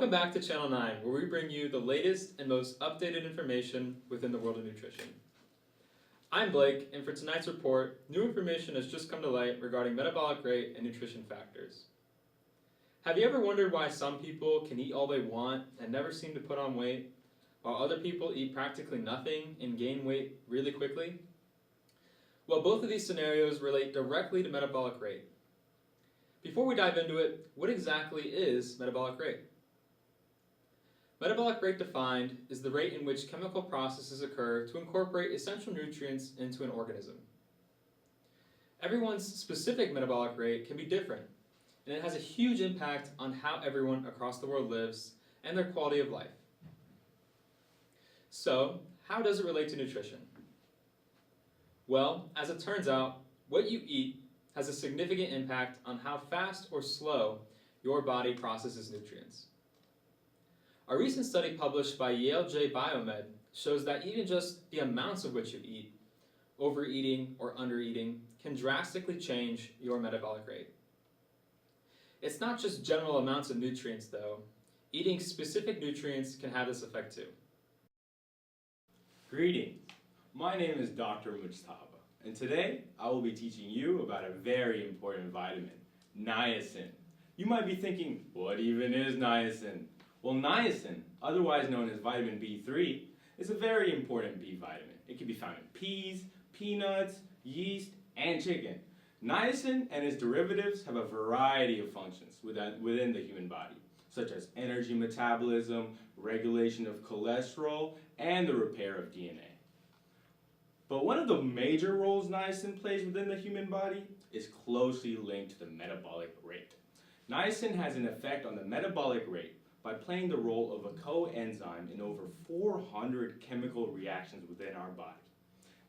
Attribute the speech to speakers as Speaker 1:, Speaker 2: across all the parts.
Speaker 1: Welcome back to Channel 9, where we bring you the latest and most updated information within the world of nutrition. I'm Blake, and for tonight's report, new information has just come to light regarding metabolic rate and nutrition factors. Have you ever wondered why some people can eat all they want and never seem to put on weight, while other people eat practically nothing and gain weight really quickly? Well, both of these scenarios relate directly to metabolic rate. Before we dive into it, what exactly is metabolic rate? Metabolic rate defined is the rate in which chemical processes occur to incorporate essential nutrients into an organism. Everyone's specific metabolic rate can be different, and it has a huge impact on how everyone across the world lives and their quality of life. So, how does it relate to nutrition? Well, as it turns out, what you eat has a significant impact on how fast or slow your body processes nutrients. A recent study published by Yale J Biomed shows that even just the amounts of which you eat, overeating or undereating, can drastically change your metabolic rate. It's not just general amounts of nutrients though. Eating specific nutrients can have this effect too.
Speaker 2: Greetings, my name is Dr. Mujtaba, and today I will be teaching you about a very important vitamin, niacin. You might be thinking, what even is niacin? Well, niacin, otherwise known as vitamin B3, is a very important B vitamin. It can be found in peas, peanuts, yeast, and chicken. Niacin and its derivatives have a variety of functions within the human body, such as energy metabolism, regulation of cholesterol, and the repair of DNA. But one of the major roles niacin plays within the human body is closely linked to the metabolic rate. Niacin has an effect on the metabolic rate by playing the role of a coenzyme in over 400 chemical reactions within our body.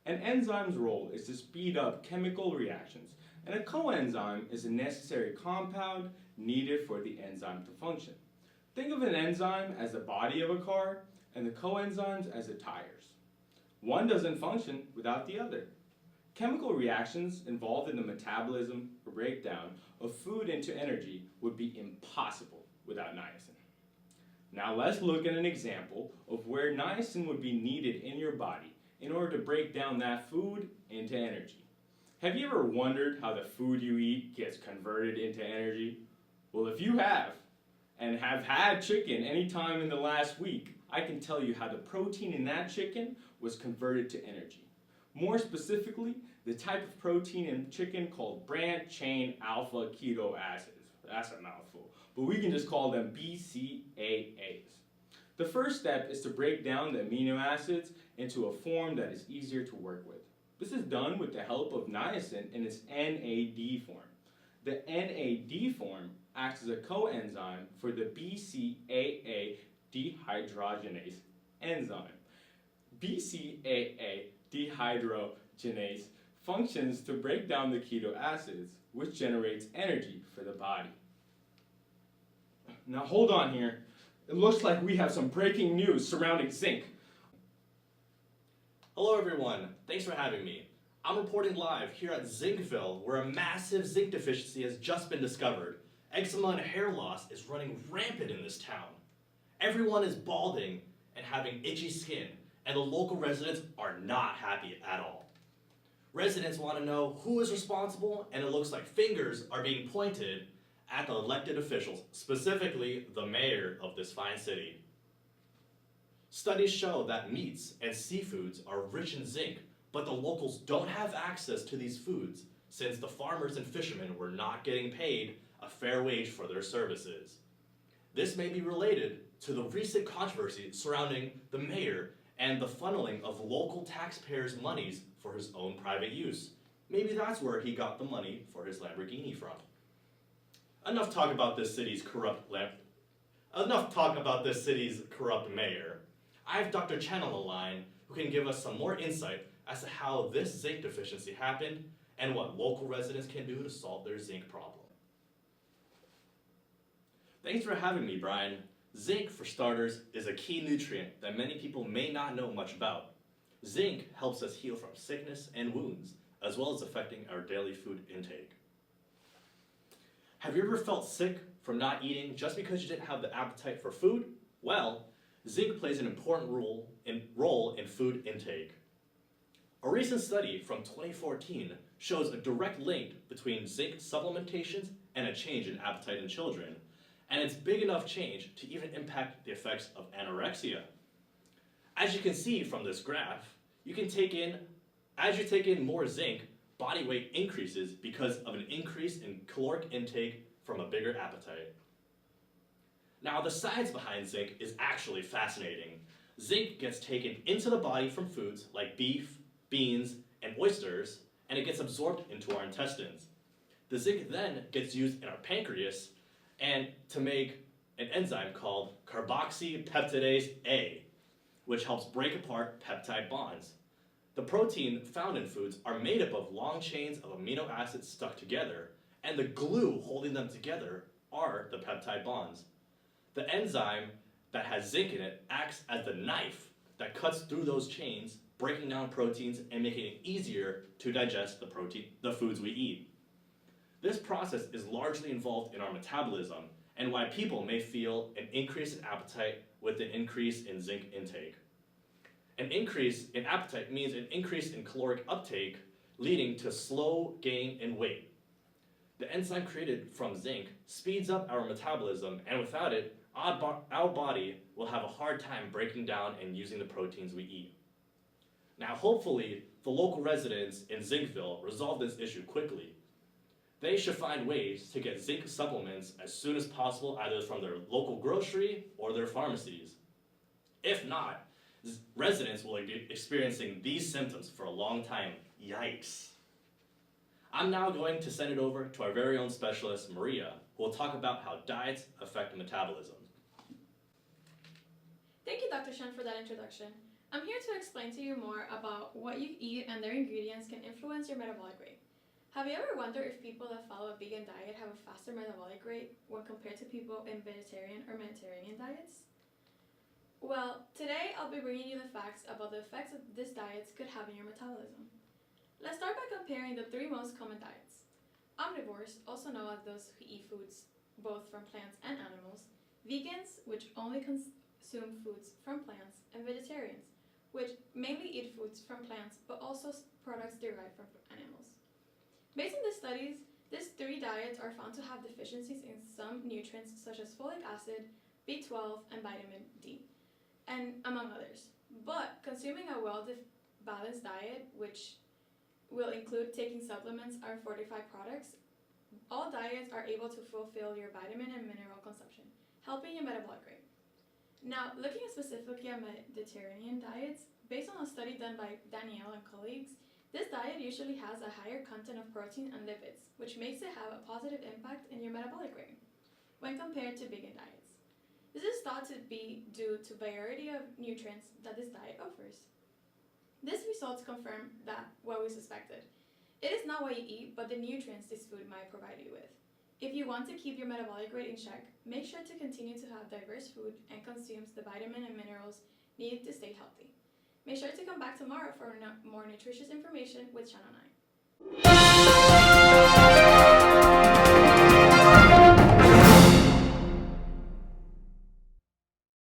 Speaker 2: An enzyme's role is to speed up chemical reactions, and a coenzyme is a necessary compound needed for the enzyme to function. Think of an enzyme as the body of a car, and the coenzymes as the tires. One doesn't function without the other. Chemical reactions involved in the metabolism or breakdown of food into energy would be impossible without niacin. Now let's look at an example of where niacin would be needed in your body in order to break down that food into energy. Have you ever wondered how the food you eat gets converted into energy? Well, if you have, and have had chicken any time in the last week, I can tell you how the protein in that chicken was converted to energy. More specifically, the type of protein in chicken called branched-chain alpha keto acids. That's a mouthful, but we can just call them BCAAs. The first step is to break down the amino acids into a form that is easier to work with. This is done with the help of niacin in its NAD form. The NAD form acts as a coenzyme for the BCAA dehydrogenase enzyme. BCAA dehydrogenase functions to break down the keto acids, which generates energy for the body. Now hold on here. It looks like we have some breaking news surrounding zinc.
Speaker 3: Hello everyone, thanks for having me. I'm reporting live here at Zinkville, where a massive zinc deficiency has just been discovered. Eczema and hair loss is running rampant in this town. Everyone is balding and having itchy skin, and the local residents are not happy at all. Residents want to know who is responsible, and it looks like fingers are being pointed at the elected officials, specifically the mayor of this fine city. Studies show that meats and seafoods are rich in zinc, but the locals don't have access to these foods since the farmers and fishermen were not getting paid a fair wage for their services. This may be related to the recent controversy surrounding the mayor and the funneling of local taxpayers' monies for his own private use. Maybe that's where he got the money for his Lamborghini from. Enough talk about this city's corrupt mayor. I have Dr. Chen on the line who can give us some more insight as to how this zinc deficiency happened and what local residents can do to solve their zinc problem. Thanks for having me, Brian. Zinc, for starters, is a key nutrient that many people may not know much about. Zinc helps us heal from sickness and wounds, as well as affecting our daily food intake. Have you ever felt sick from not eating just because you didn't have the appetite for food? Well, zinc plays an important role in food intake. A recent study from 2014 shows a direct link between zinc supplementations and a change in appetite in children, and it's big enough change to even impact the effects of anorexia. As you can see from this graph, as you take in more zinc, body weight increases because of an increase in caloric intake from a bigger appetite. Now, the science behind zinc is actually fascinating. Zinc gets taken into the body from foods like beef, beans, and oysters, and it gets absorbed into our intestines. The zinc then gets used in our pancreas and to make an enzyme called carboxypeptidase A, which helps break apart peptide bonds. The protein found in foods are made up of long chains of amino acids stuck together, and the glue holding them together are the peptide bonds. The enzyme that has zinc in it acts as the knife that cuts through those chains, breaking down proteins and making it easier to digest the foods we eat. This process is largely involved in our metabolism and why people may feel an increase in appetite with an increase in zinc intake. An increase in appetite means an increase in caloric uptake, leading to slow gain in weight. The enzyme created from zinc speeds up our metabolism, and without it, our body will have a hard time breaking down and using the proteins we eat. Now, hopefully, the local residents in Zinkville resolve this issue quickly. They should find ways to get zinc supplements as soon as possible, either from their local grocery or their pharmacies. If not, residents will be experiencing these symptoms for a long time. Yikes. I'm now going to send it over to our very own specialist, Maria, who will talk about how diets affect metabolism.
Speaker 4: Thank you, Dr. Shen, for that introduction. I'm here to explain to you more about what you eat and their ingredients can influence your metabolic rate. Have you ever wondered if people that follow a vegan diet have a faster metabolic rate when compared to people in vegetarian or Mediterranean diets? Well, today I'll be bringing you the facts about the effects that these diets could have in your metabolism. Let's start by comparing the three most common diets. Omnivores, also known as those who eat foods both from plants and animals, vegans, which only consume foods from plants, and vegetarians, which mainly eat foods from plants but also products derived from animals. Based on the studies, these three diets are found to have deficiencies in some nutrients such as folic acid, B12, and vitamin D, and among others. But consuming a well-balanced diet, which will include taking supplements or fortified products, all diets are able to fulfill your vitamin and mineral consumption, helping your metabolic rate. Now, looking specifically at Mediterranean diets, based on a study done by Danielle and colleagues, this diet usually has a higher content of protein and lipids, which makes it have a positive impact in your metabolic rate when compared to vegan diets. This is thought to be due to variety of nutrients that this diet offers. These results confirm that what we suspected. It is not what you eat, but the nutrients this food might provide you with. If you want to keep your metabolic rate in check, make sure to continue to have diverse food and consume the vitamin and minerals needed to stay healthy. Make sure to come back tomorrow for more nutritious information with Shan and I.